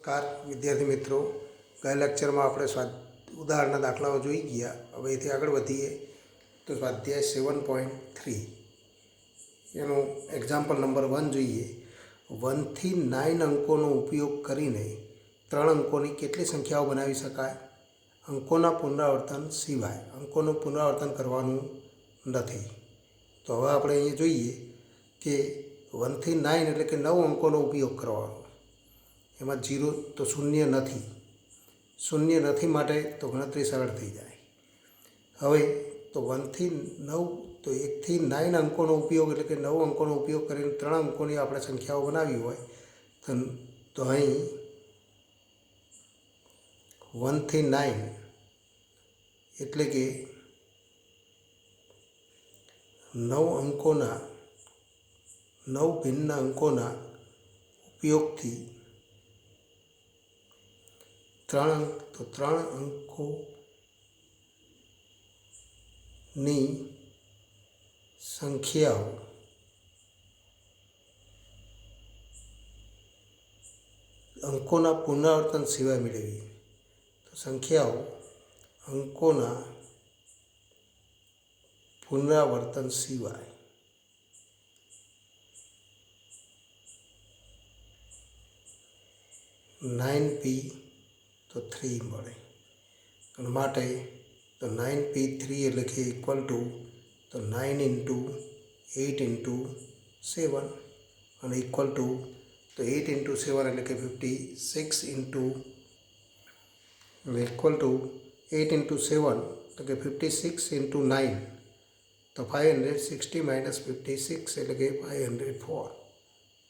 નમસ્કાર વિદ્યાર્થી મિત્રો, ગયા લેક્ચરમાં આપણે ઉદાહરણના દાખલાઓ જોઈ ગયા. હવે એથી આગળ વધીએ તો સ્વાધ્યાય 7.3 એનું એક્ઝામ્પલ નંબર 1 જોઈએ. 1 થી 9 અંકોનો ઉપયોગ કરીને 3 અંકોની કેટલી સંખ્યાઓ બનાવી શકાય? અંકોના પુનરાવર્તન સિવાય. અંકોનું પુનરાવર્તન કરવાનું નથી. તો હવે આપણે અહીંયા જોઈએ કે 1 થી 9 એટલે કે 9 અંકોનો ઉપયોગ કરવાનો. એમાં 0 તો શૂન્ય નથી. શૂન્ય નથી માટે તો ગણતરી સરળ થઈ જાય. હવે તો 1 થી 9 તો 1 થી 9 અંકોનો ઉપયોગ એટલે કે 9 અંકોનો ઉપયોગ કરીને 3 અંકોની આપણે સંખ્યાઓ બનાવી હોય તો અહીં 1 થી 9 એટલે કે 9 અંકોના 9 ભિન્ન અંકોના ઉપયોગથી 3 અંકોની સંખ્યાઓ અંકોના પુનરાવર્તન સિવાય મેળવી. તો સંખ્યાઓ અંકોના પુનરાવર્તન સિવાય (9p) તો 3 મળે. અને માટે તો 9p3 એટલે કે ઇક્વલ ટુ તો 9 × 8 × 7 અને ઇક્વલ ટુ તો 8 × 7 એટલે કે 56 ઇક્વલ ટુ 8 × 7 એટલે કે 56 × 9 તો 560 - 56 એટલે કે 504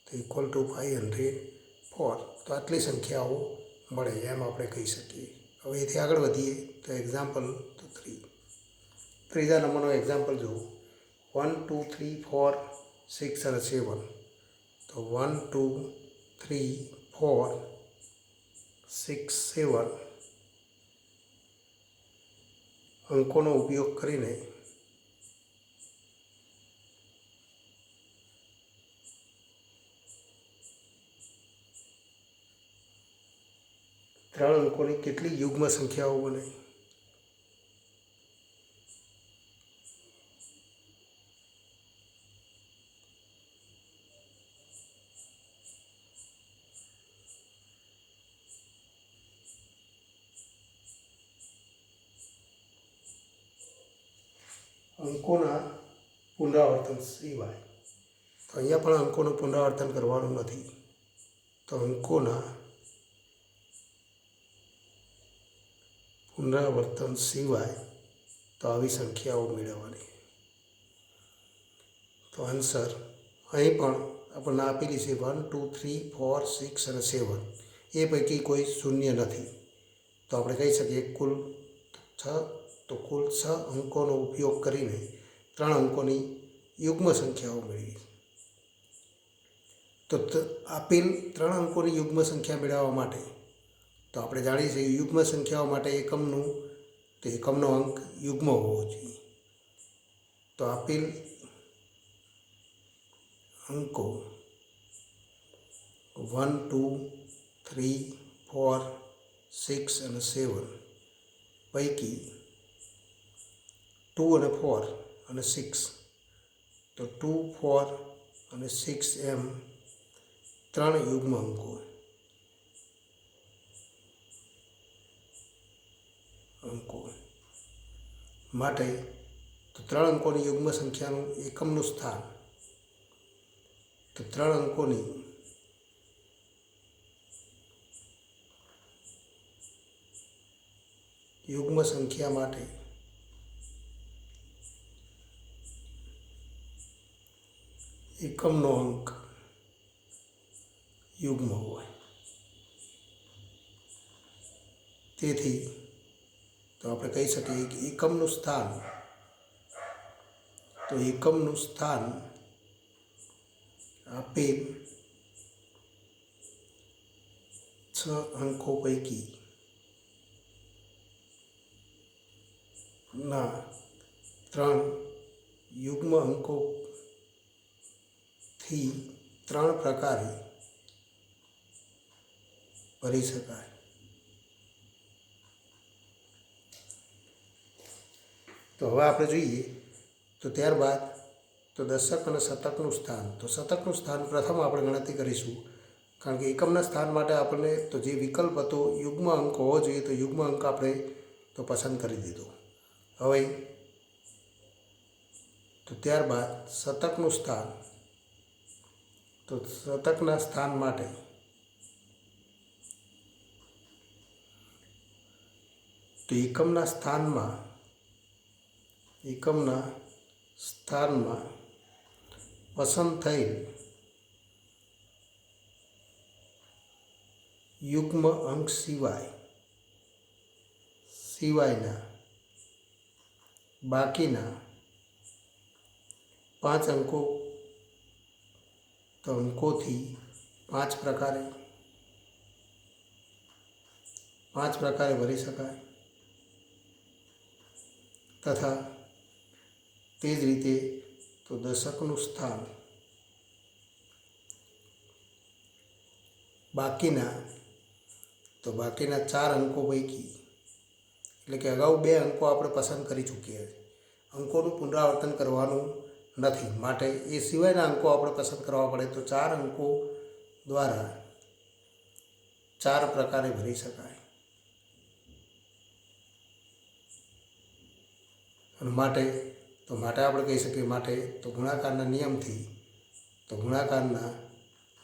તો ઇક્વલ ટુ 504. તો આટલી સંખ્યાઓ મળે એમ આપણે કહી શકીએ. હવે એથી આગળ વધીએ તો એક્ઝામ્પલ તો 3. ત્રીજા નંબરનો એક્ઝામ્પલ જુઓ. 1 2 3 4 6 અને 7. તો 1 2 3 4 6 7 અંકોનો ઉપયોગ કરીને 3 અંકોની કેટલી યુગ્મ સંખ્યાઓ બને? અંકોના પુનરાવર્તન સિવાય. તો અહીંયા પણ અંકોનું પુનરાવર્તન કરવાનું નથી. તો અંકોના પુનરાવર્તન સિવાય તો આવી સંખ્યાઓ મેળવવાની. તો આન્સર અહીં પણ આપણને આપેલી છે 1 2 3 4 6 અને 7. એ પૈકી કોઈ શૂન્ય નથી. તો આપણે કહી શકીએ કુલ 6. તો કુલ 6 અંકોનો ઉપયોગ કરીને 3 અંકોની યુગ્મ સંખ્યાઓ મેળવી. તો આપેલ 3 અંકોની યુગ્મ સંખ્યા મેળવવા માટે તો આપણે જાણીએ છીએ યુગ્મ સંખ્યાઓ માટે એકમનો અંક યુગ્મ હોવો જોઈએ. તો આપેલ અંકો 1 2 3 4 6 અને 7 પૈકી 2 અને 4 અને 6 તો 2 4 અને 6 એમ 3 યુગ્મ અંકો માટે તો 3 અંકોની યુગ્મ સંખ્યાનું એકમનું સ્થાન તો 3 અંકોની યુગ્મ સંખ્યા માટે એકમનો અંક યુગ્મ હોય. તેથી તો આપણે કહી શકીએ કે એકમનું સ્થાન આપેલ 6 અંકો પૈકી ના 3 યુગ્મ અંકોથી 3 પ્રકારે ભરી શકાય. તો હવે આપણે જોઈએ તો ત્યારબાદ તો દશક અને શતકનું સ્થાન. તો શતકનું સ્થાન પ્રથમ આપણે ગણતરી કરીશું, કારણ કે એકમના સ્થાન માટે આપણને તો જે વિકલ્પ હતો યુગ્મ અંક હોવો જોઈએ, તો યુગ્મ અંક આપણે તો પસંદ કરી દીધો. હવે તો ત્યારબાદ શતકનું સ્થાન. તો શતકના સ્થાન માટે તો એકમના સ્થાનમાં પસંદ થયેલ યુગ્મ અંક સિવાયના બાકીના 5 અંકો તો અંકોથી 5 પ્રકારે ભરી શકાય. તથા તે જ રીતે તો દશકનું સ્થાન બાકીના 4 અંકો પૈકી, એટલે કે અગાઉ 2 અંકો આપણે પસંદ કરી ચૂક્યા છે, અંકોનું પુનરાવર્તન કરવાનું નથી, માટે એ સિવાયના અંકો આપણે પસંદ કરવા પડે, તો 4 અંકો દ્વારા 4 પ્રકારે ભરી શકાય. અને માટે આપણે કહી શકીએ તો ગુણાકારના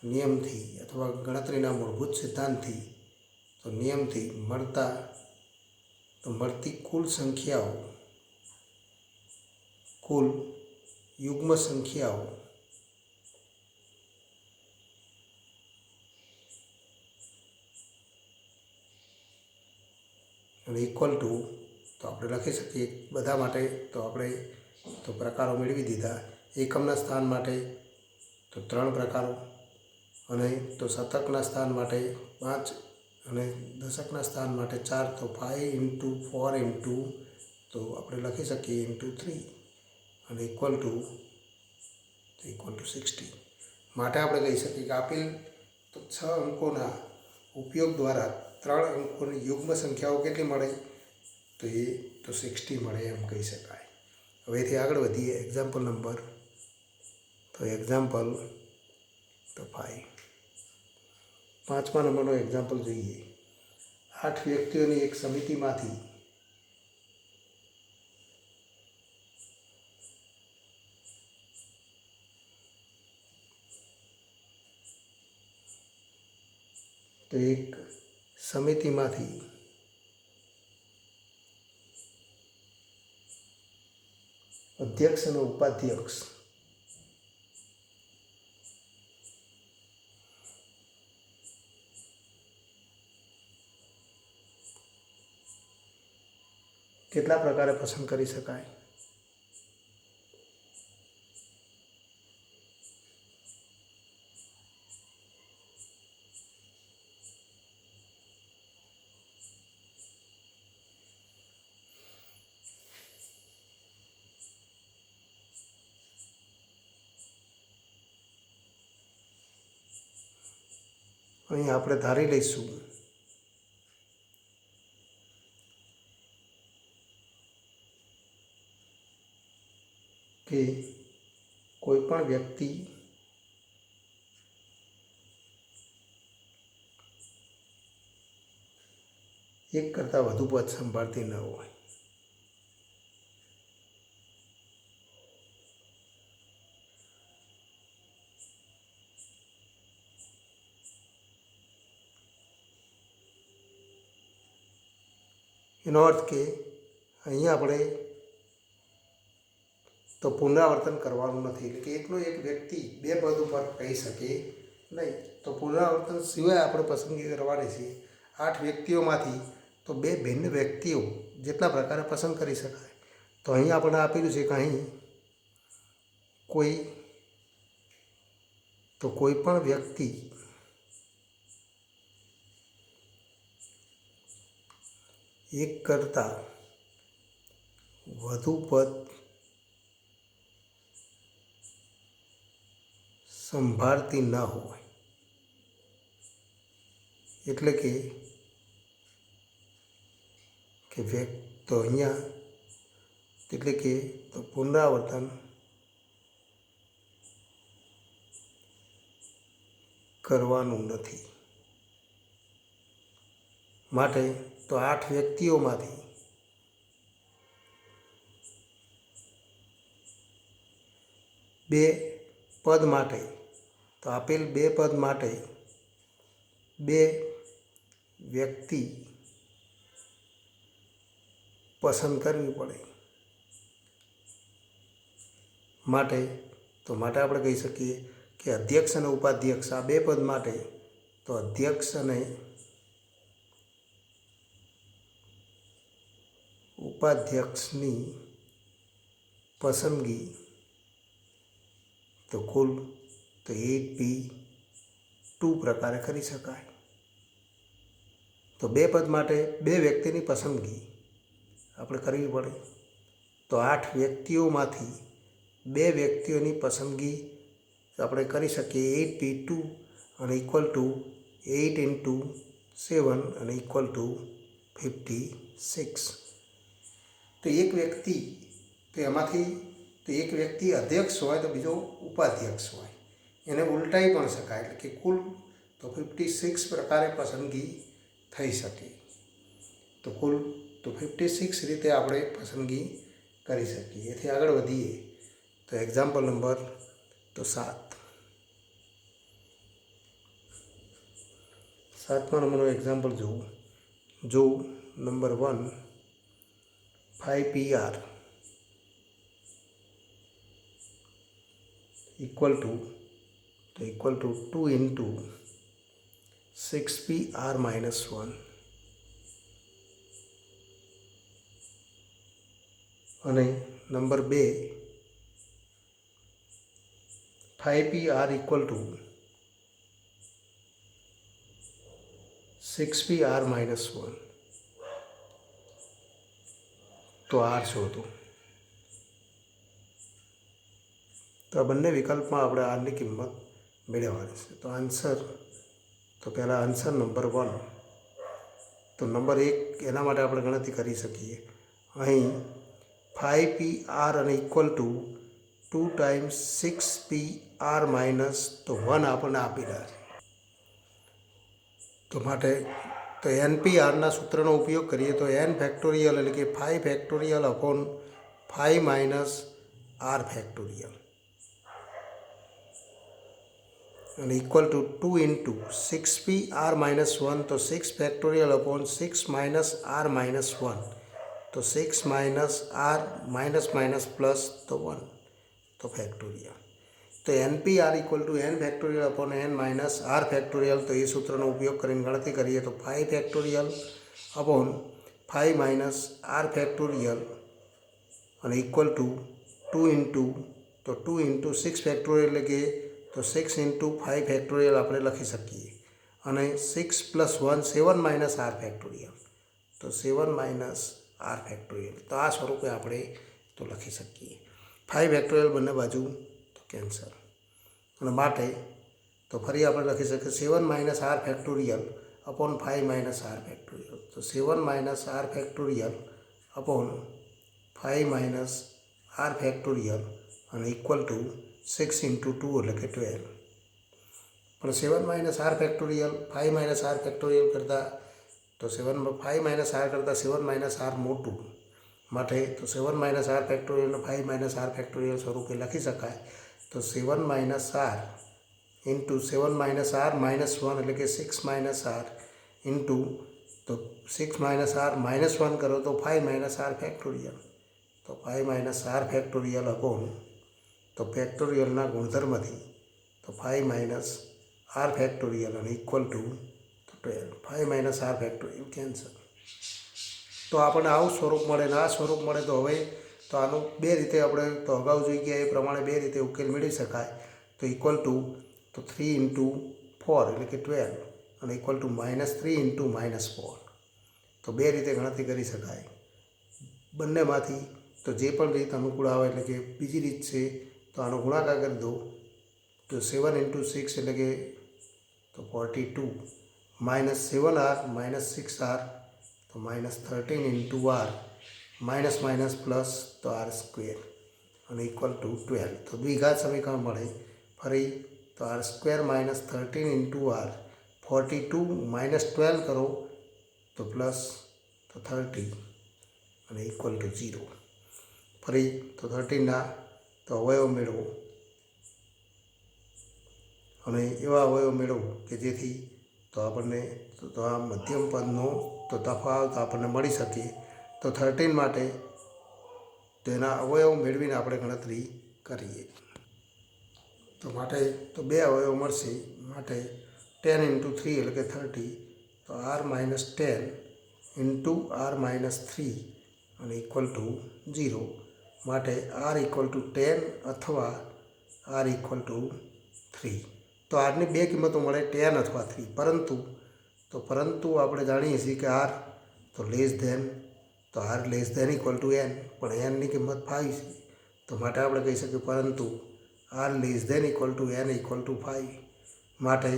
નિયમથી અથવા ગણતરીના મૂળભૂત સિદ્ધાંતથી તો નિયમથી મળતી કુલ યુગ્મ સંખ્યાઓ અને ઇક્વલ ટુ તો આપણે લખી શકીએ બધા માટે. તો આપણે તો પ્રકારો મેળવી દીધા. એકમના સ્થાન માટે તો 3 પ્રકારો, અને તો શતકના સ્થાન માટે 5 અને દશકના સ્થાન માટે 4. તો 5 × 4 તો આપણે લખી શકીએ × 3 અને ઇક્વલ ટુ 60. માટે આપણે કહી શકીએ કે આપેલ તો 6 અંકોના ઉપયોગ દ્વારા 3 અંકોની યુગ્મ સંખ્યાઓ કેટલી મળે, તો એ તો 60 મળે એમ કહી શકાય. હવેથી આગળ વધીએ. એક્ઝામ્પલ 5. 5મા નંબરનો એક્ઝામ્પલ જોઈએ. 8 વ્યક્તિઓની એક સમિતિમાંથી અધ્યક્ષ અને ઉપાધ્યક્ષ કેટલા પ્રકારે પસંદ કરી શકાય. અહીં આપણે ધારી લઈશું કે કોઈ પણ વ્યક્તિ એક કરતાં વધુ પદ સંભાળતી ન હોય. એનો અર્થ કે અહીં આપણે તો પુનરાવર્તન કરવાનું નથી, એટલે કે એકનો એક વ્યક્તિ 2 પદ ઉપર કહી શકે નહીં. તો પુનરાવર્તન સિવાય આપણે પસંદગી કરવાની છે. 8 વ્યક્તિઓમાંથી તો 2 ભિન્ન વ્યક્તિઓ જેટલા પ્રકારે પસંદ કરી શકાય. તો અહીં આપણને આપેલું છે કે અહીં કોઈ પણ વ્યક્તિ એક કરતાં વધુ પદ સંભાળતી ન હોય એટલે કે તો અહીંયા એટલે કે તો પુનરાવર્તન કરવાનું નથી. માટે તો 8 વ્યક્તિઓમાંથી 2 પદ માટે તો આપેલ 2 પદ માટે 2 વ્યક્તિ પસંદ કરવી પડે. માટે આપણે કહી શકીએ કે અધ્યક્ષ અને ઉપાધ્યક્ષ આ 2 પદ માટે તો અધ્યક્ષ અને ઉપાધ્યક્ષની પસંદગી તો કુલ તો 8p2 પ્રકારે કરી શકાય. તો 2 પદ માટે 2 વ્યક્તિની પસંદગી આપણે કરવી પડે. તો 8 વ્યક્તિઓમાંથી 2 વ્યક્તિઓની પસંદગી આપણે કરી શકીએ 8p2 અને ઇક્વલ ટુ 8 × 7 અને ઇક્વલ ટુ 56. તો એક વ્યક્તિ તો એમાંથી તો એક વ્યક્તિ અધ્યક્ષ હોય તો બીજો ઉપાધ્યક્ષ હોય, એને ઉલટાઈ પણ શકાય. એટલે કે કુલ તો 56 પ્રકારે પસંદગી થઈ શકે. તો કુલ તો 56 રીતે આપણે પસંદગી કરી શકીએ. એથી આગળ વધીએ તો એક્ઝામ્પલ નંબર તો 7મા નંબરનો એક્ઝામ્પલ જો number 1 5pr equal to 2 × 6pr - 1 અને number 2 5pr equal to 6pr - 1 તો r શોધો. તો આ બંને વિકલ્પમાં આપણે આરની કિંમત મેળવવાની છે. તો આન્સર તો પહેલાં આન્સર નંબર 1 તો નંબર 1 એના માટે આપણે ગણતરી કરી શકીએ. અહીં 5pr અને ઇક્વલ ટુ 2 × 6pr - તો 1 આપણને આપેલા છે. તો માટે તો NPRના સૂત્રનો ઉપયોગ કરીએ તો n ફેક્ટોરિયલ એટલે કે 5 ફેક્ટોરિયલ અપોન 5 - r ફેક્ટોરિયલ અને ઇક્વલ ટુ 2 × 6pr - 1 તો 6 ફેક્ટોરિયલ અપોન 6 - r - 1 તો 6 - r માઇનસ પ્લસ તો 1 તો ફેક્ટોરિયલ. તો NPR equal to n factorial upon n - r factorial. તો એ સૂત્રનો ઉપયોગ કરીને ગણતરી કરીએ તો 5 ફેક્ટોરિયલ અપોન 5 - r ફેક્ટોરિયલ અને ઇક્વલ ટુ 2 × 6 ફેક્ટોરિયલ એટલે કે તો 6 × 5 ફેક્ટોરિયલ આપણે લખી શકીએ અને 6 + 1 7 - r ફેક્ટોરિયલ તો 7 - r ફેક્ટોરિયલ. તો આ સ્વરૂપે આપણે તો લખી શકીએ. 5 ફેક્ટોરિયલ બંને બાજુ તો કેન્સલ અને માટે તો ફરી આપણે લખી શકીએ 7 - r factorial upon 5 - r factorial. તો 7 - r factorial upon 5 - r factorial અને ઇક્વલ ટુ 6 × 2 એટલે કે 12. પણ 7 - r ફેક્ટોરિયલ 5 - r ફેક્ટોરિયલ કરતાં તો 5 - r કરતાં 7 - r મોટું. માટે તો 7 - r ફેક્ટોરિયલ 5 - r ફેક્ટોરિયલ સ્વરૂપે લખી શકાય. તો 7 - r ઇન્ટુ 7 - r -1 એટલે કે 6 - r ઇન્ટુ તો 6 - r -1 કરો તો 5 - r ફેક્ટોરિયલ. તો 5 - r ફેક્ટોરિયલ અપોન તો ફેક્ટોરિયલના ગુણધર્મથી તો 5 - r ફેક્ટોરિયલ અને equal to 12. 5 - r factorial cancel. તો આપણને આવું સ્વરૂપ મળે ને આ સ્વરૂપ મળે તો હવે તો આનું 2 રીતે આપણે તો અગાઉ જોઈ ગયા એ પ્રમાણે 2 રીતે ઉકેલ મેળવી શકાય. તો ઇક્વલ ટુ તો 3 × 4 એટલે કે 12 અને ઇક્વલ ટુ -3 × -4 તો 2 રીતે ગણતરી કરી શકાય. બંનેમાંથી તો જે પણ રીત અનુકૂળ આવે એટલે કે બીજી રીત છે તો આનો ગુણાકાર કરી દો તો 7 × 6 એટલે કે તો 42 -7r -6r तो -13 into R minus minus plus तो आर स्क्वेर અને ઇક્વલ ટુ 12 તો દ્વિઘાત સમીકરણ મળે ફરી તો આર સ્ક્વેર -13 ઇન્ટુ આર 42 -12 કરો તો પ્લસ તો 30 અને ઇક્વલ ટુ 0 ફરી તો 13ના તો અવયવ મેળવો અને એવા અવયવ મેળવો કે જેથી તો આપણને તો આ મધ્યમ પદનો તો તફાવત આપણને મળી શકે તો 13 માટે તેના અવયવ મેળવીને આપણે ગણતરી કરીએ તો માટે તો બે અવયવ મળશે માટે 10 ઇન્ટુ 3 એટલે કે 30 તો આર -10 ઇન્ટુ આર -3 અને ઇક્વલ ટુ 0 માટે આર ઇક્વલ ટુ 10 અથવા આર ઇક્વલ ટુ 3 તો આરની બે કિંમતો મળે 10 અથવા 3 પરંતુ આપણે જાણીએ છીએ કે આર તો લેસ ધેન તો R less than equal to N પણ એનની કિંમત 5 છે તો માટે આપણે કહી શકીએ પરંતુ R less than equal to N equal to 5 માટે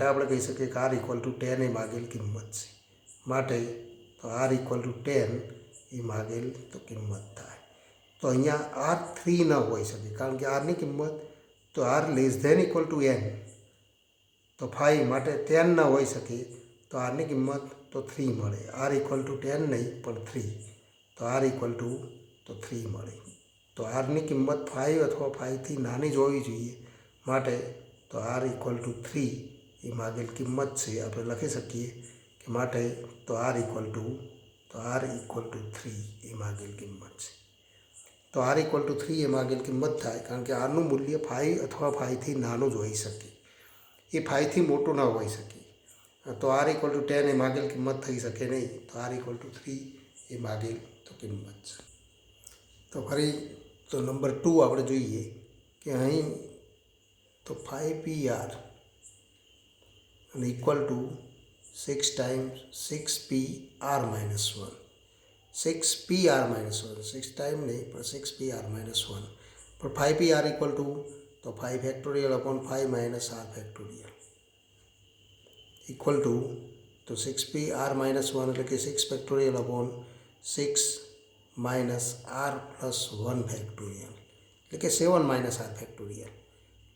આપણે કહી શકીએ કે આર ઇક્વલ ટુ 10 એ માગેલ કિંમત છે માટે તો આર ઇક્વલ ટુ 10 એ માગેલ તો કિંમત થાય તો અહીંયા આર 3 ન હોઈ શકે કારણ કે આરની કિંમત તો R less than equal to N તો 5 માટે 10 ન હોઈ શકે તો આરની કિંમત તો 3 મળે આર ઇક્વલ ટુ 10 નહીં પણ 3 તો આર ઇક્વલ ટુ તો 3 મળે તો આરની કિંમત 5 અથવા 5થી નાની જ હોવી જોઈએ માટે તો આર ઇક્વલ ટુ 3 એ માગેલ કિંમત છે આપણે લખી શકીએ કે માટે તો આર ઇક્વલ ટુ 3 એ માગેલ કિંમત છે તો આર ઇક્વલ ટુ 3 એ માગેલ કિંમત થાય કારણ કે આરનું મૂલ્ય 5 અથવા 5થી નાનું જ હોઈ શકે એ 5થી મોટું ન હોઈ શકે તો આર ઇક્વલ ટુ 10 એ માગેલ કિંમત થઈ શકે નહીં તો આર ઇક્વલ ટુ 3 એ માગેલ તો કિંમત છે તો ફરી તો નંબર 2 આપણે જોઈએ કે અહીં તો 5pr અને equal to 6 times 6pr -1 6pr -1 6 time નહીં પણ 6pr -1 પણ 5pr ઇક્વલ ટુ તો 5 factorial upon 5 minus R factorial equal to તો 6pr -1 એટલે કે 6 factorial upon 6 minus R plus 1 factorial એટલે કે 7 માઇનસ આર ફેક્ટોરિયલ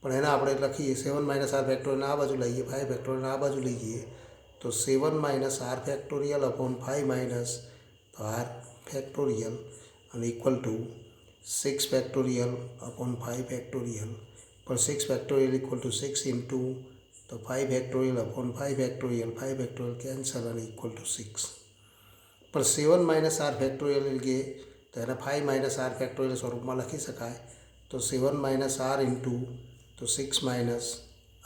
પણ એના આપણે લખીએ 7 માઇનસ આર ફેક્ટોરિયલ આ બાજુ લઈએ 5 ફેક્ટોરિયલ આ બાજુ લઈએ તો 7 minus R factorial upon 5 minus R factorial અને equal to 6 factorial upon 5 factorial पर 6 फैक्टोरियल इक्वल टू 6 इंटू तो 5 फैक्टोरियल अपॉन 5 फैक्टोरियल कैंसल और इक्वल टू 6 पर 7 माइनस आर फैक्टोरियल लिए तो एना 5 माइनस आर फैक्टोरियल स्वरूप में लखी सकाय तो 7 माइनस आर इंटू तो 6 minus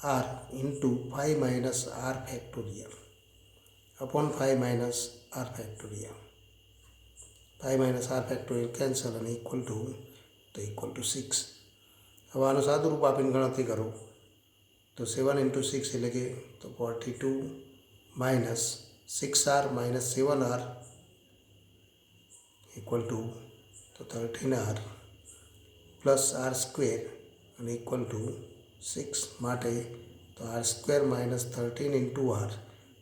r into 5 minus r factorial upon 5 minus r factorial 5 minus r factorial cancel और इक्वल टू 6 હવે આનું સાદું રૂપ આપીને ગણતરી કરો તો 7 ઇન્ટુ 6 એટલે કે તો 42 minus 6r minus 7r equal to તો 13r પ્લસ આર સ્ક્વેર અને ઇક્વલ ટુ 6 માટે તો r square minus 13 into r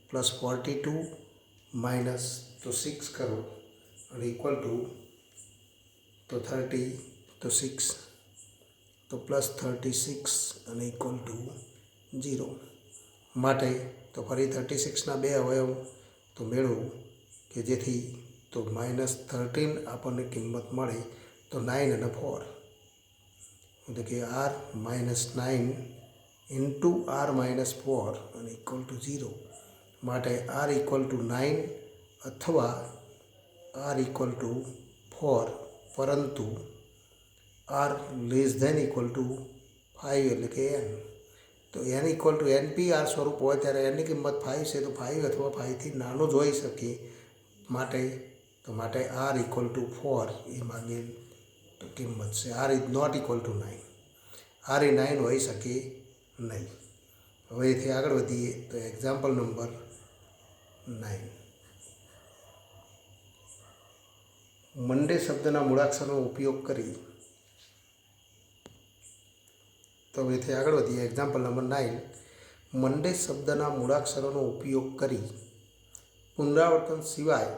plus 42 minus તો 6 કરો અને ઇક્વલ ટુ તો 30 તો 6 तो प्लस 36 અને ઇક્વલ ટુ 0 માટે તો ફરી 36ના બે અવયવ તો મેળવો કે જેથી તો -13 આપણને કિંમત મળે તો 9 અને 4 એટલે કે r -9 ઇન્ટુ r -4 અને ઇક્વલ ટુ 0 માટે r ઇક્વલ ટુ 9 અથવા r ઇક્વલ ટુ 4 પરંતુ आर लेस धैन इक्वल टू 5 એટલે કે n તો n ઇક્વલ ટુ npr સ્વરૂપ હોય ત્યારે n ની કિંમત 5 છે તો 5 અથવા 5થી નાનો જ હોઈ શકે માટે r ઇક્વલ ટુ 4 એ માગેલ તો કિંમત છે r is not equal to 9 r એ 9 હોઈ શકે નહીં હવે એથી આગળ વધીએ તો એક્ઝામ્પલ નંબર 9 મંડે શબ્દના મૂળાક્ષરનો ઉપયોગ કરી તો હવે આગળ વધીએ એક્ઝામ્પલ નંબર 9 મંડે શબ્દના મૂળાક્ષરોનો ઉપયોગ કરી પુનરાવર્તન સિવાય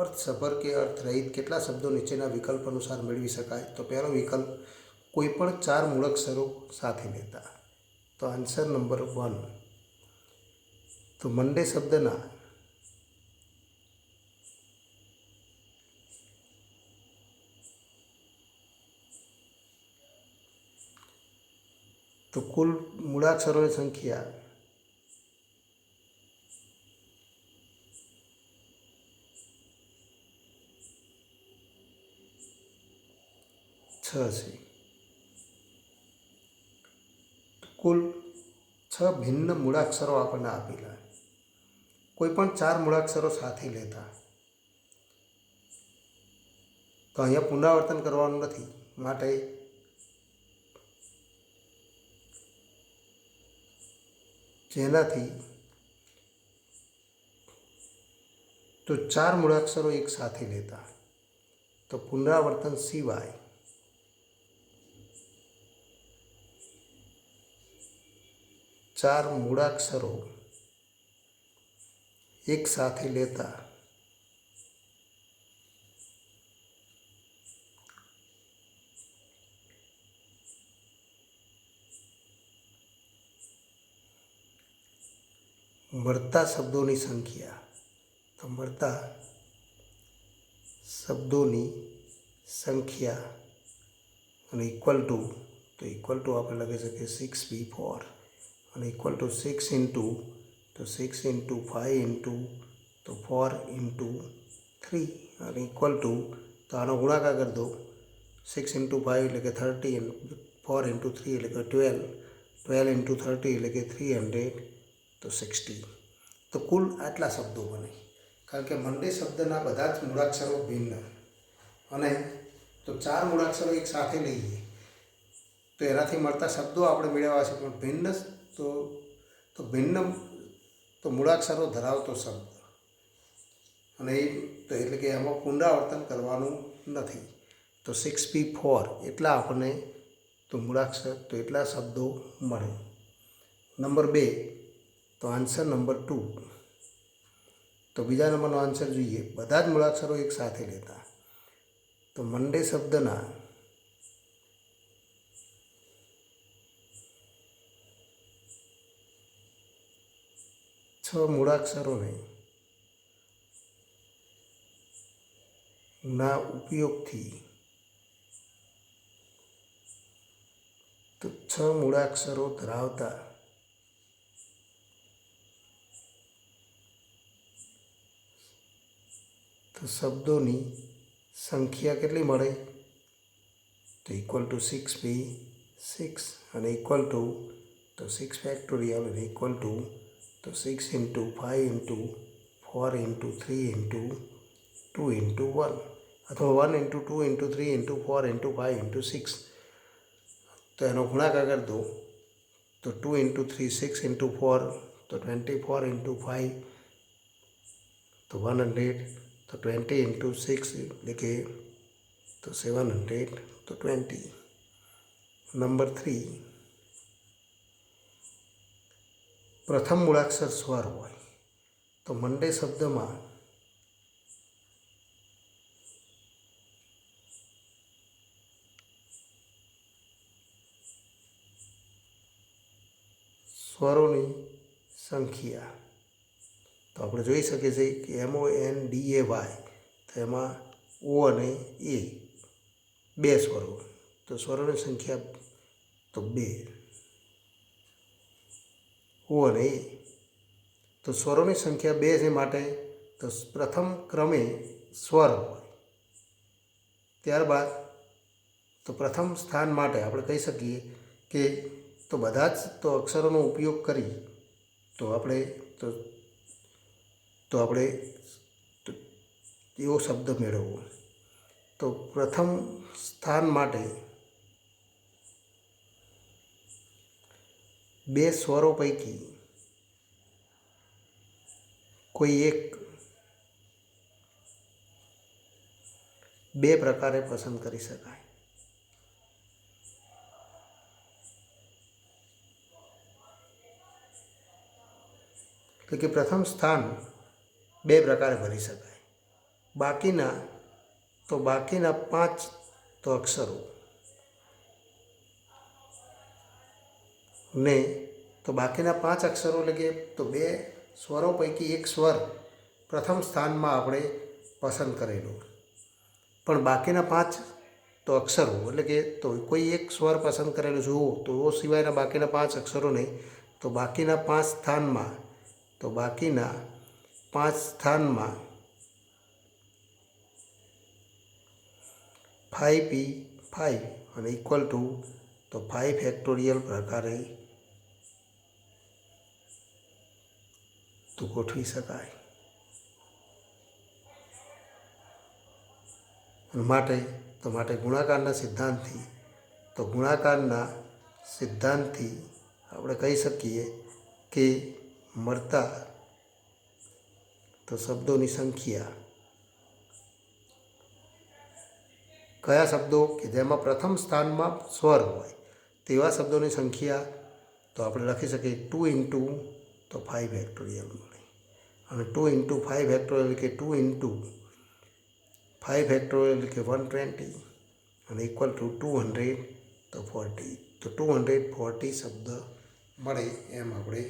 અર્થસભર કે અર્થરહિત કેટલા શબ્દો નીચેના વિકલ્પ અનુસાર મેળવી શકાય? તો પહેલો વિકલ્પ, કોઈપણ 4 મૂળાક્ષરો સાથે લેતા. તો આન્સર નંબર 1. તો મંડે શબ્દના તો કુલ મૂળાક્ષરોની સંખ્યા 6 છે. કુલ 6 ભિન્ન મૂળાક્ષરો આપણને આપેલા, કોઈ પણ 4 મૂળાક્ષરો સાથે લેતા. તો અહીંયા પુનરાવર્તન કરવાનું નથી, માટે જેનાથી તો 4 મૂળાક્ષરો એક સાથે લેતા. તો પુનરાવર્તન સિવાય 4 મૂળાક્ષરો એક સાથે લેતા. મળતા શબ્દોની સંખ્યા. તો મળતા શબ્દોની સંખ્યા અને ઇક્વલ ટુ આપણે લખી શકીએ 6p4 અને ઇક્વલ ટુ 6 ઇન્ટુ તો 6 ઇન્ટુ 5 ઇન્ટુ તો 4 ઇન્ટુ 3 અને ઇક્વલ ટુ તો આનો ગુણાકાર કરી દો. 6 ઇન્ટુ 5 એટલે કે 30 અને 4 ઇન્ટુ 3 એટલે કે 12, 12 ઇન્ટુ 30 એટલે કે 300 તો 60. તો કુલ આટલા શબ્દો બને, કારણ કે મંડે શબ્દના બધા જ મૂળાક્ષરો ભિન્ન અને તો 4 મૂળાક્ષરો એક સાથે લઈએ તો એનાથી મળતા શબ્દો આપણે મેળવ્યા છે, પણ ભિન્ન તો ભિન્ન તો મૂળાક્ષરો ધરાવતો શબ્દ અને એટલે કે એમાં પુનરાવર્તન કરવાનું નથી. તો 6p4 એટલા આપણને તો મૂળાક્ષર તો એટલા શબ્દો મળે. નંબર 2 તો આન્સર નંબર 2. તો બીજા નંબરનો આન્સર જોઈએ, બધા જ મૂળાક્ષરો એક સાથે લેતા. તો મંડે શબ્દના છ મૂળાક્ષરોને ના ઉપયોગથી તો 6 મૂળાક્ષરો ધરાવતા તો શબ્દોની સંખ્યા કેટલી મળે? તો ઇક્વલ ટુ 6p6 અને ઇક્વલ ટુ તો 6 ફેક્ટોરિયલ અને ઇક્વલ ટુ તો 6 into 5 into 4 into 3 into 2 into 1 અથવા 1 into 2 into 3 into 4 into 5 into 6. તો એનો ગુણાકાર કરી દો તો 2 ઇન્ટુ 3 6 ઇન્ટુ 4 તો 24 ઇન્ટુ 5 તો 100 તો 20 ઇન્ટુ 6 એટલે કે તો 700 તો 20. નંબર 3, પ્રથમ મૂળાક્ષર સ્વર હોય તો મંડે શબ્દમાં સ્વરોની સંખ્યા તો આપણે જોઈ શકીએ છીએ કે MONDAY તો એમાં ઓ અને એ 2 સ્વરો, તો સ્વરોની સંખ્યા તો 2. ઓ અને એ તો સ્વરોની સંખ્યા 2 છે, માટે તો પ્રથમ ક્રમે સ્વર હોય. ત્યારબાદ તો પ્રથમ સ્થાન માટે આપણે કહી શકીએ કે તો બધા જ તો અક્ષરોનો ઉપયોગ કરી તો આપણે એવો શબ્દ મેળવવો. તો પ્રથમ સ્થાન માટે 2 સ્વરો પૈકી કોઈ એક 2 પ્રકારે પસંદ કરી શકાય. એટલે કે પ્રથમ સ્થાન બે પ્રકારે ભરી શકાય. બાકીના 5 તો અક્ષરો ને તો બાકીના 5 અક્ષરો એટલે કે તો બે સ્વરો પૈકી એક સ્વર પ્રથમ સ્થાનમાં આપણે પસંદ કરેલું, પણ બાકીના 5 તો અક્ષરો એટલે કે તો કોઈ એક સ્વર પસંદ કરેલું જુઓ તો એ સિવાયના બાકીના 5 અક્ષરોને તો બાકીના 5 સ્થાનમાં 5p5 અને ઇક્વલ ટુ તો 5 ફેક્ટોરિયલ પ્રકારે તો ગોઠવી શકાય. માટે ગુણાકારના સિદ્ધાંતથી આપણે કહી શકીએ કે મળતા તો શબ્દોની સંખ્યા, કયા શબ્દો કે જેમાં પ્રથમ સ્થાનમાં સ્વર હોય તેવા શબ્દોની સંખ્યા તો આપણે લખી શકીએ 2 ઇન્ટુ તો 5 ફેક્ટોરિયલ મળે, અને 2 ઇન્ટુ 5 ફેક્ટોરિયલ એટલે કે 2 ઇન્ટુ 5 ફેક્ટોરિયલ એટલે કે 120 અને ઇક્વલ ટુ 240 તો 240 શબ્દ મળે એમ આપણે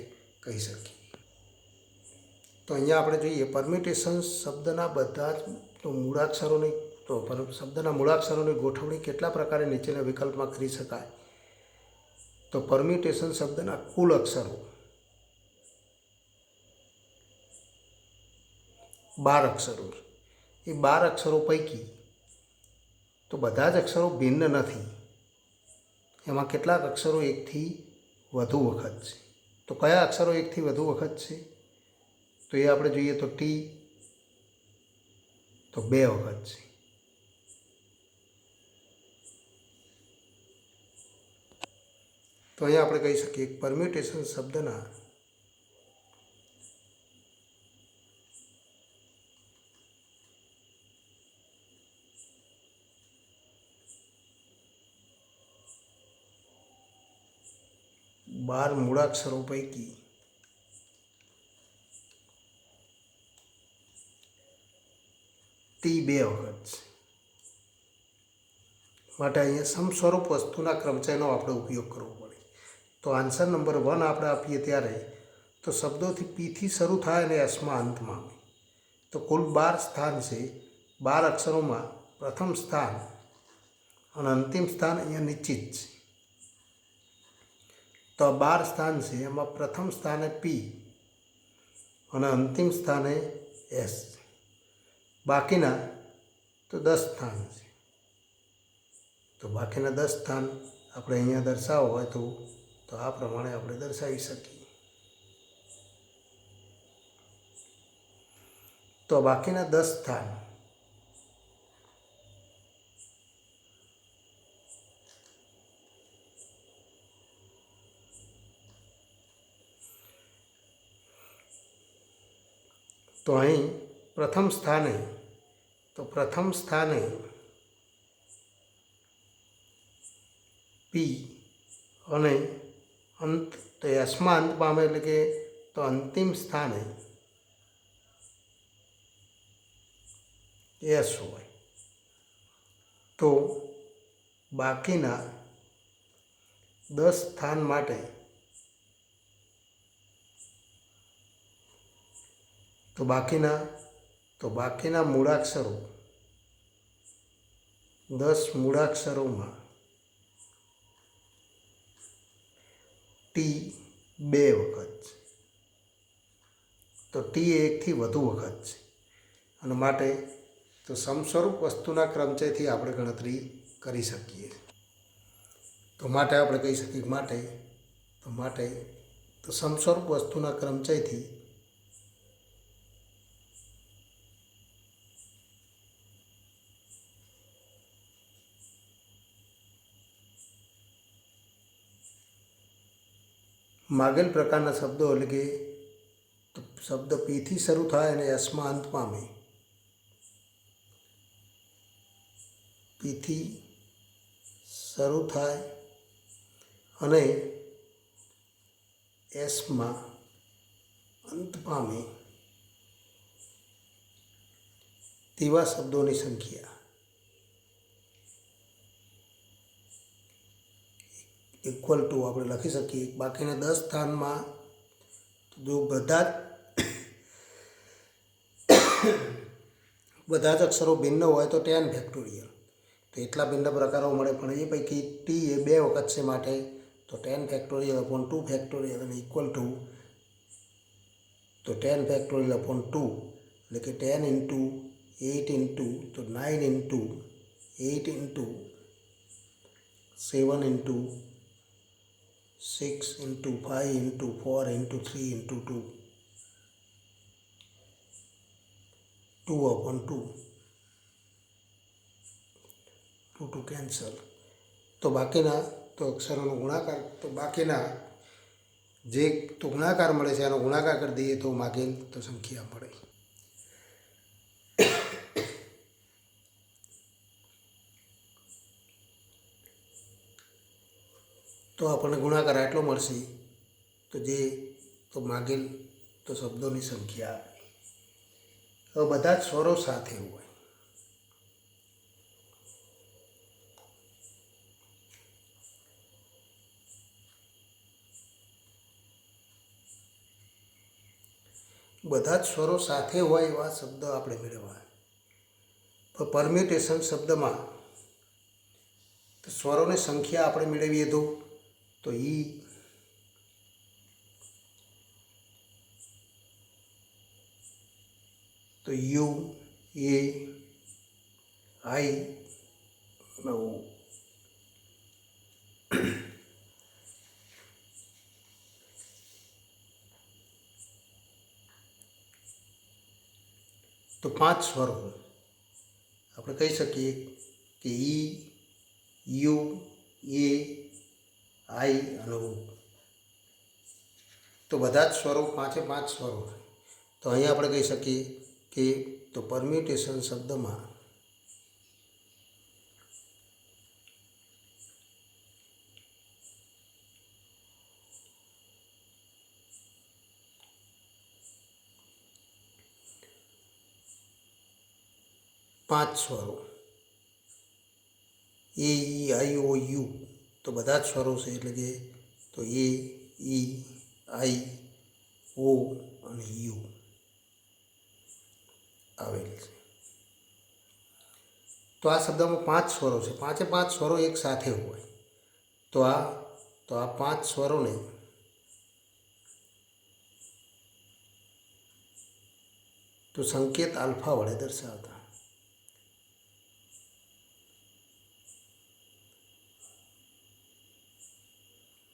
કહી શકીએ. તો અહીંયા આપણે જોઈએ પરમ્યુટેશન શબ્દના બધા જ શબ્દના મૂળાક્ષરોની ગોઠવણી કેટલા પ્રકારે નીચેના વિકલ્પમાં કરી શકાય. તો પરમ્યુટેશન શબ્દના કુલ અક્ષરો 12 અક્ષરો, એ 12 અક્ષરો પૈકી તો બધા જ અક્ષરો ભિન્ન નથી, એમાં કેટલાક અક્ષરો એકથી વધુ વખત છે. તો કયા અક્ષરો એકથી વધુ વખત છે તો એ આપણે જોઈએ તો ટી તો 2 વખત છે. તો અહીંયા આપણે કહી શકીએ પરમ્યુટેશન શબ્દના બાર મૂળાક્ષરો પૈકી ટી 2 વખત છે. માટે અહીંયા સમસ્વરૂપ વસ્તુના ક્રમચયનો આપણે ઉપયોગ કરવો પડે. તો આન્સર નંબર 1 આપણે આપીએ ત્યારે તો શબ્દોથી પીથી શરૂ થાય અને એસમાં અંતમાં આવે. તો કુલ 12 સ્થાન છે. 12 અક્ષરોમાં પ્રથમ સ્થાન અને અંતિમ સ્થાન અહીંયા નિશ્ચિત છે. તો 12 સ્થાન છે એમાં પ્રથમ સ્થાને પી અને અંતિમ સ્થાને એસ. બાકીના તો 10 સ્થાન છે. તો બાકીના 10 સ્થાન આપણે અહીંયા દર્શાવવા હોય તો આ પ્રમાણે આપણે દર્શાવી શકીએ. તો બાકીના 10 સ્થાન તો અહીં પ્રથમ સ્થાને પી અને અંત તો એસમાં અંત પામે એટલે કે તો અંતિમ સ્થાને એસ હોય. તો બાકીના 10 સ્થાન માટે તો બાકીના મૂળાક્ષરો 10 મૂળાક્ષરોમાં ટી 2 વખત છે. તો ટી એકથી વધુ વખત છે અને માટે તો સમસ્વરૂપ વસ્તુના ક્રમચયથી આપણે ગણતરી કરી શકીએ. તો માટે આપણે કહી શકીએ માટે સમસ્વરૂપ વસ્તુના ક્રમચયથી માગેલ પ્રકારના શબ્દો એટલે કે શબ્દ પીથી શરૂ થાય અને એસમાં અંત પામે, પીથી શરૂ થાય અને એસમાં અંત પામે તેવા શબ્દોની સંખ્યા ઇક્વલ ટુ આપણે લખી શકીએ બાકીના 10 સ્થાનમાં જો બધા જ અક્ષરો ભિન્ન હોય તો 10 ફેક્ટોરિયલ, તો એટલા ભિન્ન પ્રકારો મળે. પણ એ પૈકી ટી એ 2 વખત છે માટે તો 10 ફેક્ટોરિયલ અપોન 2 ફેક્ટોરિયલ અને ઇક્વલ ટુ તો 10 ફેક્ટોરિયલ અપોન 2 એટલે કે 10 ઇન્ટુ 8 ઇન્ટુ તો 9 into 8 into 7 into 6 into 5 into 4 into 3 into 2 2 upon 2 2 cancel. તો બાકીના તો અક્ષરોનો ગુણાકાર તો બાકીના જે તો ગુણાકાર મળે છે એનો ગુણાકાર કરી દઈએ તો માગેલ તો સંખ્યા મળે. તો આપણને ગુણાકાર આટલો મળશે તો જે તો માગેલ તો શબ્દોની સંખ્યા. હવે બધા જ સ્વરો સાથે હોય એવા શબ્દ આપણે મેળવવા. પણ પરમ્યુટેશન શબ્દમાં તો સ્વરોની સંખ્યા આપણે મેળવીએ તો ઈ તો યુ એ આઈ તો 5 સ્વરો આપણે કહી શકીએ કે ઈ યુ એ આઈ અને ઉ. તો બધા જ સ્વરો 5 સ્વરો. તો અહીંયા આપણે કહી શકીએ કે તો પરમ્યુટેશન શબ્દમાં પાંચ સ્વરો એ ઈ આઈ ઓ યુ તો બધા જ સ્વરો છે એટલે કે તો એ ઈ આઈ ઓ અને યુ આવેલ છે. તો આ શબ્દમાં 5 સ્વરો છે. 5 સ્વરો એક સાથે હોય તો આ 5 સ્વરોને તો સંકેત આલ્ફા વડે દર્શાવતા.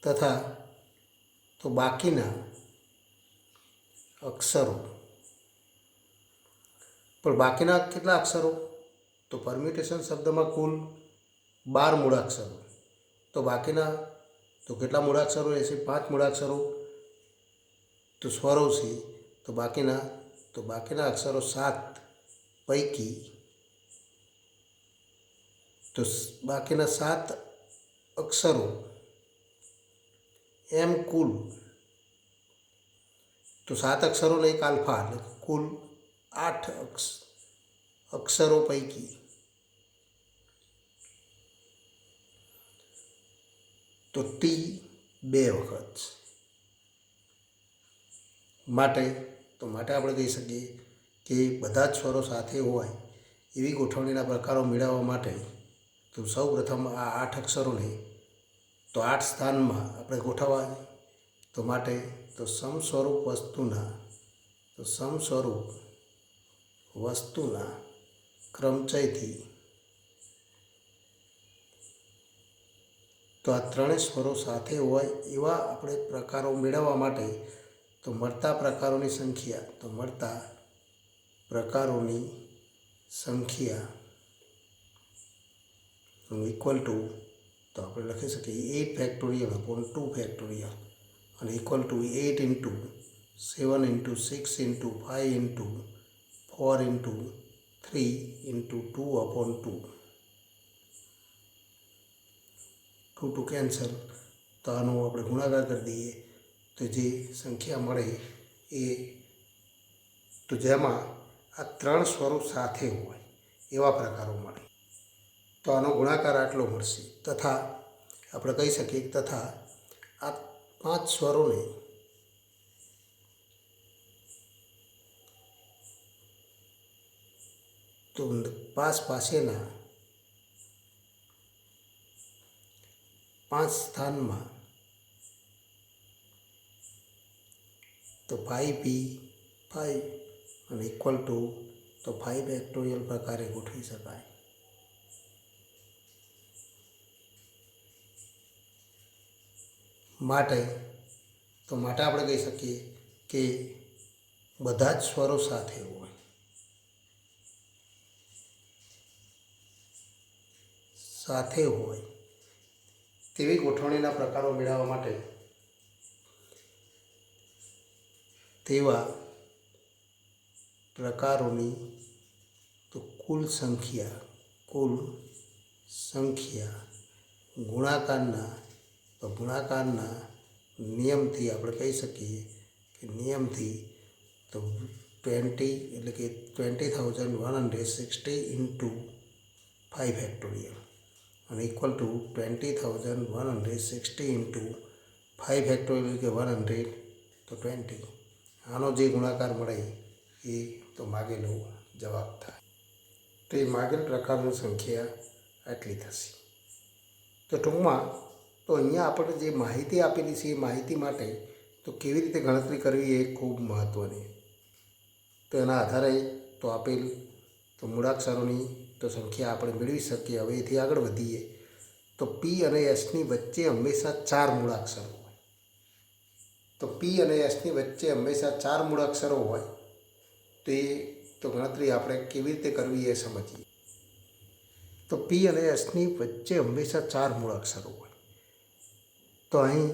તથા તો બાકીના અક્ષરો પણ બાકીના કેટલા અક્ષરો તો પરમ્યુટેશન શબ્દમાં કુલ 12 મૂળાક્ષરો. તો બાકીના તો કેટલા મૂળાક્ષરો રહેશે 5 મૂળાક્ષરો તો સ્વરો છે. તો બાકીના અક્ષરો 7 પૈકી તો બાકીના 7 અક્ષરો એમ કુલ તો 7 અક્ષરોને એક આલ્ફા એટલે કુલ 8 અક્ષરો પૈકી તો ટી 2 વખત માટે આપણે કહી શકીએ કે બધા જ સ્વરો સાથે હોય એવી ગોઠવણીના પ્રકારો મેળવવા માટે તો સૌ પ્રથમ આ 8 અક્ષરોને તો 8 સ્થાનમાં આપણે ગોઠવવા. તો માટે તો સમસ્વરૂપ વસ્તુના ક્રમચયથી તો આ 3 સ્વરો સાથે હોય એવા આપણે પ્રકારો મેળવવા માટે તો મળતા પ્રકારોની સંખ્યા ઇક્વલ ટુ તો આપણે લખી શકીએ 8 ફેક્ટોરિયલ અપોન 2 ફેક્ટોરિયલ અને equal two 8 into 7 into 6 into 5 into 4 into 3 into 2 upon 2 cancel. તો આનો આપણે ગુણાકાર કરી દઈએ તો જે સંખ્યા મળે એ તો જેમાં આ 3 સ્વરો સાથે હોય એવા પ્રકારો મળે. તો આનો ગુણાકાર આટલો મળશે. તથા આપણે કહી શકીએ તથા આ 5 સ્વરોને તો પાસેના 5 સ્થાનમાં તો 5p 5 અને ઇક્વલ ટુ તો 5 ફેક્ટોરિયલ પ્રકારે ગોઠવી શકાય. માટે આપણે કહી શકીએ કે બધા જ સ્વરો સાથે હોય, તેવી ગોઠવણીના પ્રકારો મેળવવા માટે તેવા પ્રકારોની તો કુલ સંખ્યા ગુણાકારના નિયમથી આપણે કહી શકીએ કે તો 20 એટલે કે 20,160 ઇન્ટુ 5 ફેક્ટોરિયલ અને ઇક્વલ ટુ 20,160 ઇન્ટુ 5 ફેક્ટોરિયલ કે 100 તો 20. આનો જે ગુણાકાર મળે એ તો માગેલો જવાબ થાય. તો એ માગેલ પ્રકારની સંખ્યા આટલી થશે. તો ટૂંકમાં તો અહીંયા આપણે જે માહિતી આપેલી છે એ માહિતી માટે તો કેવી રીતે ગણતરી કરવી એ ખૂબ મહત્ત્વની. તો એના આધારે તો આપેલ તો મૂળાક્ષરોની તો સંખ્યા આપણે મેળવી શકીએ. હવે એથી આગળ વધીએ તો પી અને એસની વચ્ચે હંમેશા 4 મૂળાક્ષરો હોય. તો પી અને એસની વચ્ચે હંમેશા 4 મૂળાક્ષરો હોય તો એ તો ગણતરી આપણે કેવી રીતે કરવી એ સમજીએ. તો પી અને એસની વચ્ચે હંમેશા 4 મૂળાક્ષરો હોય. તો અહીં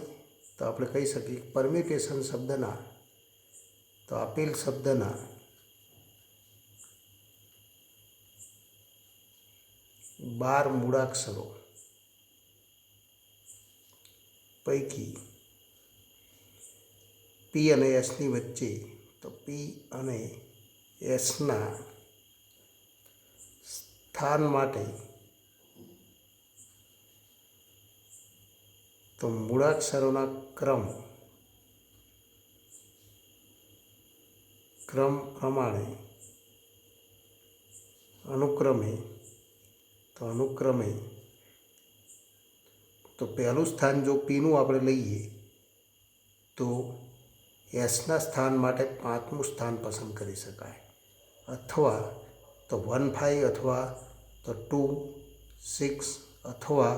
તો આપણે કહી શકીએ પરમ્યુટેશન શબ્દના તો આપેલ શબ્દના 12 મૂળાક્ષરો પૈકી પી અને એસની વચ્ચે તો પી અને એસના સ્થાન માટે તો મૂળાક્ષરોના ક્રમ પ્રમાણે અનુક્રમે તો પહેલું સ્થાન જો પીનું આપણે લઈએ તો એસના સ્થાન માટે 5મું સ્થાન પસંદ કરી શકાય, અથવા તો 1 5 અથવા તો 2 6 અથવા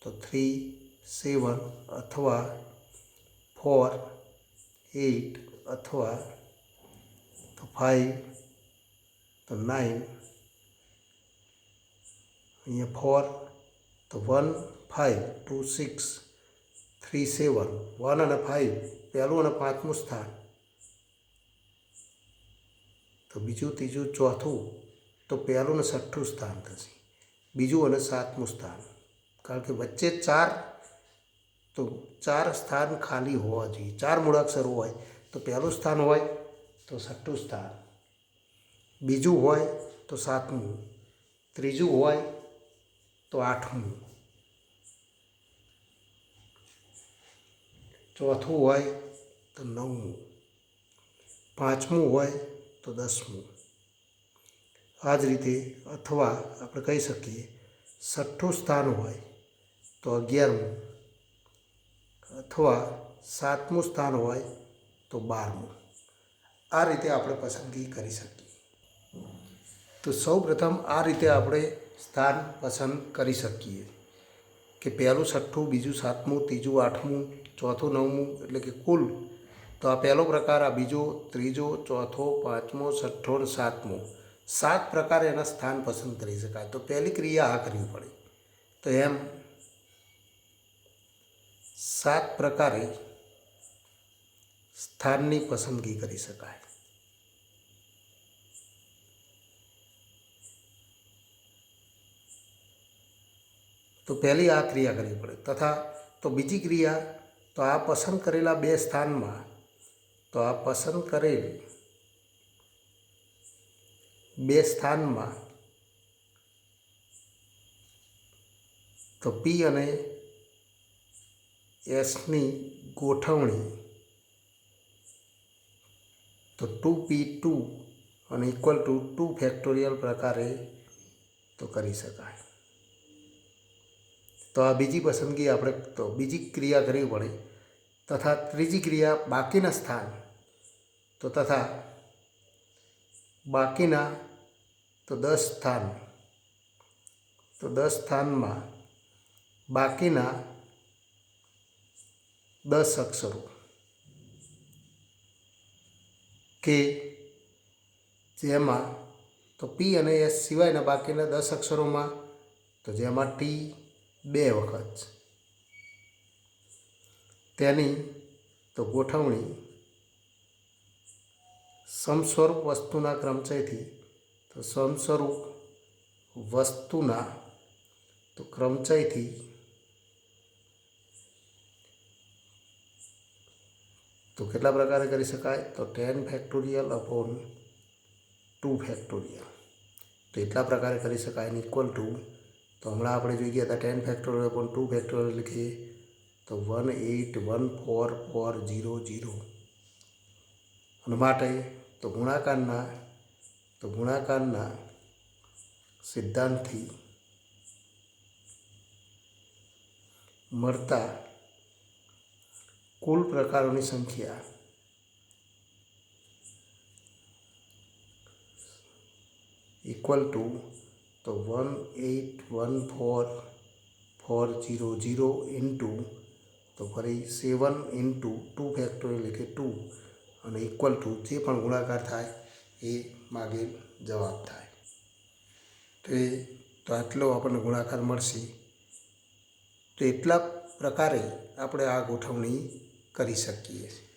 તો 3 7 અથવા 4 8 અથવા તો 5 તો 9 અહીંયા 4 તો 1 5 2 6 3 7 1 અને 5 પહેલું અને 5મું સ્થાન, તો બીજું ત્રીજું ચોથું તો પહેલું અને 6ઠું સ્થાન થશે, બીજું અને 7મું સ્થાન. કારણ કે વચ્ચે 4 સ્થાન ખાલી હોવા જોઈએ. 4 મૂળાક્ષરો હોય તો પહેલું સ્થાન હોય તો 6ઠું સ્થાન, બીજું હોય તો 7મું, ત્રીજું હોય તો 8મું, ચોથું હોય તો 9મું, 5મું હોય તો 10મું. આ જ રીતે અથવા આપણે કહી શકીએ 6ઠું સ્થાન હોય તો 11મું, અથવા 7મું સ્થાન હોય તો 12મું. આ રીતે આપણે પસંદગી કરી શકીએ. તો સૌપ્રથમ આ રીતે આપણે સ્થાન પસંદ કરી શકીએ કે પહેલું 6ઠું, બીજું 7મું, ત્રીજું 8મું, ચોથું 9મું, એટલે કે કુલ તો આ પહેલો પ્રકાર, આ બીજો, ત્રીજો, ચોથો, 5મો, 6ઠ્ઠો અને 7મો 7 પ્રકારે એના સ્થાન પસંદ કરી શકાય. તો પહેલી ક્રિયા આ કરવી પડે. તો એમ 7 પ્રકારે સ્થાનની પસંદગી કરી શકાય. તો પહેલી આ ક્રિયા કરવી પડે. તથા તો બીજી ક્રિયા તો આ પસંદ કરેલા 2 સ્થાનમાં તો આ પસંદ કરેલ બે સ્થાનમાં તો પી અને એસની ગોઠવણી તો 2p2 અને ઇક્વલ ટુ 2 ફેક્ટોરિયલ પ્રકારે તો કરી શકાય. તો આ બીજી પસંદગી આપણે તો બીજી ક્રિયા કરવી પડે. તથા ત્રીજી ક્રિયા બાકીના સ્થાન તો તથા બાકીના તો 10 સ્થાન તો 10 સ્થાનમાં બાકીના 10 અક્ષરો કે જેમાં તો પી અને એસ સિવાયના બાકીના 10 અક્ષરોમાં તો જેમાં ટી 2 વખત તેની તો ગોઠવણી સમસ્વરૂપ વસ્તુના ક્રમચયથી તો સમસ્વરૂપ વસ્તુના તો ક્રમચયથી તો કેટલા પ્રકારે કરી શકાય તો 10 ફેક્ટોરિયલ અપોન 2 ફેક્ટોરિયલ તો એટલા પ્રકારે કરી શકાય અને ઇક્વલ ટુ તો હમણાં આપણે જોઈ ગયા હતા 10 ફેક્ટોરિયલ અપોન 2 ફેક્ટોરિયલ લખીએ તો 1814400 અને માટે તો ગુણાકારના સિદ્ધાંતથી મળતા કુલ પ્રકારોની સંખ્યા ઇક્વલ ટુ તો 1814400 ઇન્ટુ તો ફરી 7 ઇન્ટુ 2 ફેક્ટોરિયલ એટલે 2 અને ઇક્વલ ટુ જે પણ ગુણાકાર થાય એ માગેલ જવાબ થાય. તો આટલો આપણને ગુણાકાર મળશે. તો એટલા પ્રકારે આપણે આ ગોઠવણી કરી શકીએ છીએ.